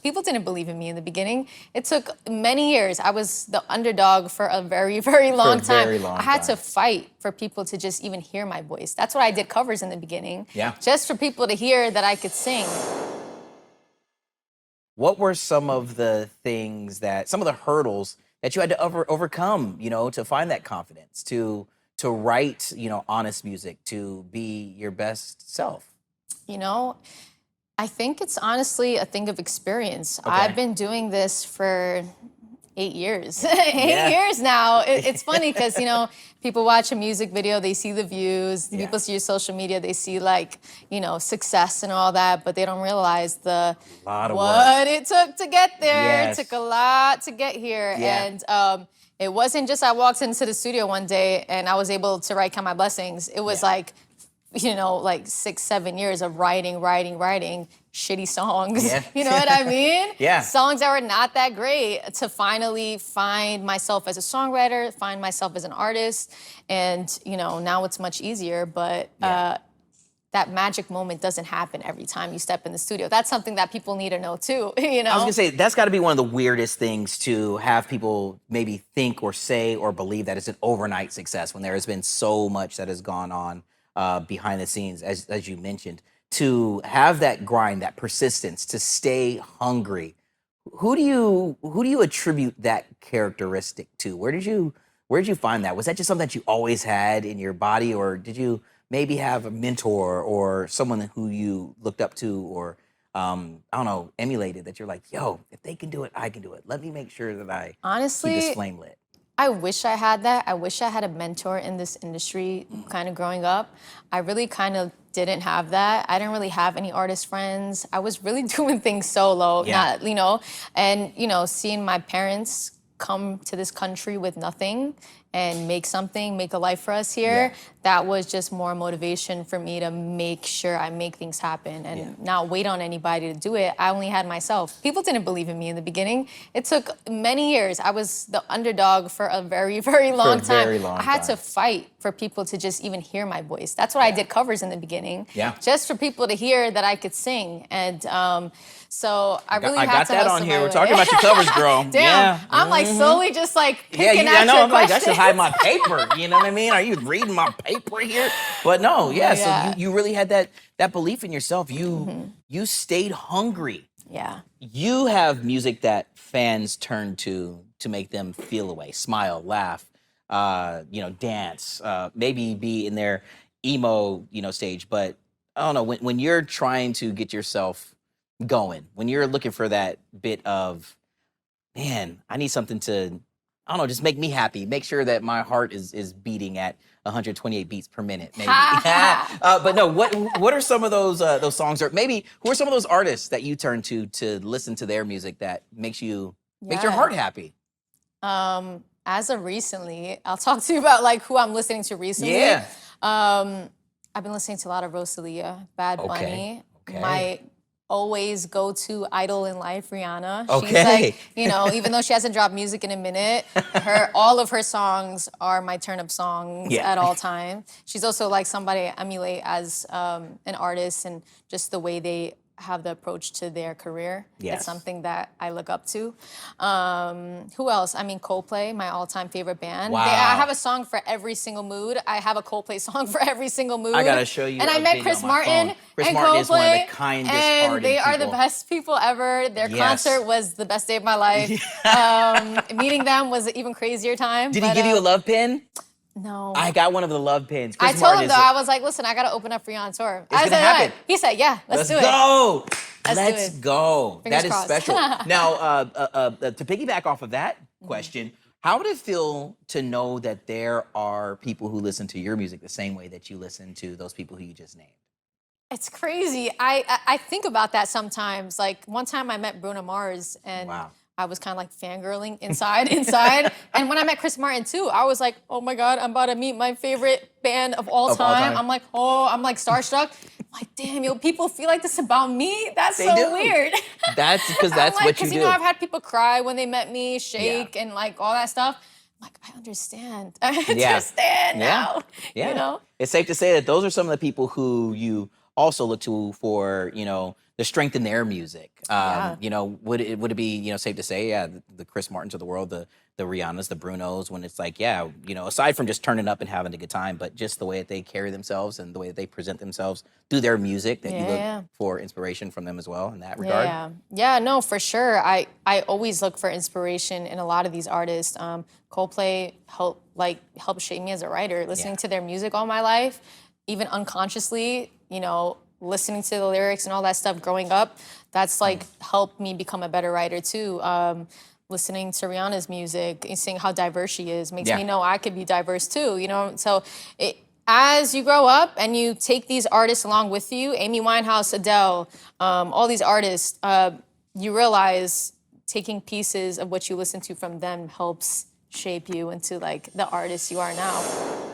People didn't believe in me in the beginning. It took many years. I was the underdog for a very, very long time. I had to fight for people to just even hear my voice. That's what I did covers in the beginning. Yeah. Just for people to hear that I could sing. What were some of the some of the hurdles that you had to overcome, to find that confidence, to write, honest music, to be your best self? I think it's honestly a thing of experience. Okay. I've been doing this for 8 years. 8 years now. It's funny because, people watch a music video, they see the views, people see your social media, they see success and all that, but they don't realize what it took to get there. Yes. It took a lot to get here. Yeah. And it wasn't just I walked into the studio one day and I was able to write Count My Blessings. It was like 6, 7 years of writing shitty songs. Yeah. You know what I mean? Yeah. Songs that were not that great, to finally find myself as a songwriter, find myself as an artist. And, now it's much easier, but that magic moment doesn't happen every time you step in the studio. That's something that people need to know too, I was gonna say, that's gotta be one of the weirdest things to have people maybe think or say or believe that it's an overnight success when there has been so much that has gone on behind the scenes, as you mentioned. To have that grind, that persistence, to stay hungry. Who do you attribute that characteristic to? Where did you find that? Was that just something that you always had in your body, or did you maybe have a mentor or someone who you looked up to, or I don't know, emulated, that you're like, yo, if they can do it, I can do it. Let me make sure that I honestly keep this flame lit. I wish I had that. I wish I had a mentor in this industry kind of growing up. I really kind of didn't have that. I didn't really have any artist friends. I was really doing things solo, and seeing my parents come to this country with nothing and make a life for us here, that was just more motivation for me to make sure I make things happen and not wait on anybody to do it. I only had myself. People didn't believe in me in the beginning. It took many years. I was the underdog for a very, very long time. I had to fight for people to just even hear my voice. That's what I did covers in the beginning. Just for people to hear that I could sing. And so I really had to that hustle on here. my We're way. talking about your covers, girl. Damn, I'm like slowly just like picking at I know. your I'm like, I questions. should hide my paper. You know what I mean? Are you reading my paper here? But no, so you really had that belief in yourself. You stayed hungry. Yeah. You have music that fans turn to make them feel away, smile, laugh, dance, maybe be in their emo, stage. But I don't know, when you're trying to get yourself going, when you're looking for that bit of, man, I need something to, I don't know, just make me happy, make sure that my heart is beating at 128 beats per minute, maybe. But no, what are some of those songs, or maybe who are some of those artists that you turn to listen to their music that makes your heart happy? As of recently, I'll talk to you about like who I'm listening to recently. Yeah. I've been listening to a lot of Rosalia, Bad Bunny. Okay. My always go-to idol in life, Rihanna. Okay. She's like, even though she hasn't dropped music in a minute, all of her songs are my turn-up songs at all time. She's also like somebody I emulate as an artist, and just the way they have the approach to their career. Yes. It's something that I look up to. Who else? I mean, Coldplay, my all-time favorite band. Wow. I have a song for every single mood. I have a Coldplay song for every single mood. I gotta show you. And I met Chris Martin. Chris Martin is one of the kindest hearted and they are the people. best people ever. Their concert was the best day of my life. Meeting them was an even crazier time. Did he give you a love pin? No. I got one of the love pins. I told him though, I was like, listen, I gotta open up for you on tour. It's gonna happen. He said, yeah, let's do it. Go. Let's go. Fingers That is crossed. special. Now, to piggyback off of that question, how would it feel to know that there are people who listen to your music the same way that you listen to those people who you just named? It's crazy. I think about that sometimes. Like one time I met Bruno Mars and I was kind of like fangirling inside. And when I met Chris Martin too, I was like, oh my God, I'm about to meet my favorite band of all time. I'm like, I'm like starstruck. I'm like, damn, people feel like this about me? That's so weird. That's because that's what you do. Because, I've had people cry when they met me, shake and like all that stuff. I'm like, I understand. I understand now. Yeah. It's safe to say that those are some of the people who you also look to for, the strength in their music. Yeah. You know, would it be, you know, safe to say, yeah, the Chris Martins of the world, the Rihannas, the Brunos, when it's like, yeah, you know, aside from just turning up and having a good time, but just the way that they carry themselves and the way that they present themselves through their music, that you look Yeah. for inspiration from them as well in that regard? Yeah, no, for sure. I always look for inspiration in a lot of these artists. Coldplay helped shape me as a writer. Listening Yeah. to their music all my life, even unconsciously, you know, listening to the lyrics and all that stuff growing up, that's like helped me become a better writer too. Listening to Rihanna's music and seeing how diverse she is makes Yeah. me know I could be diverse too, you know? So as you grow up and you take these artists along with you, Amy Winehouse, Adele, all these artists, you realize taking pieces of what you listen to from them helps shape you into like the artist you are now.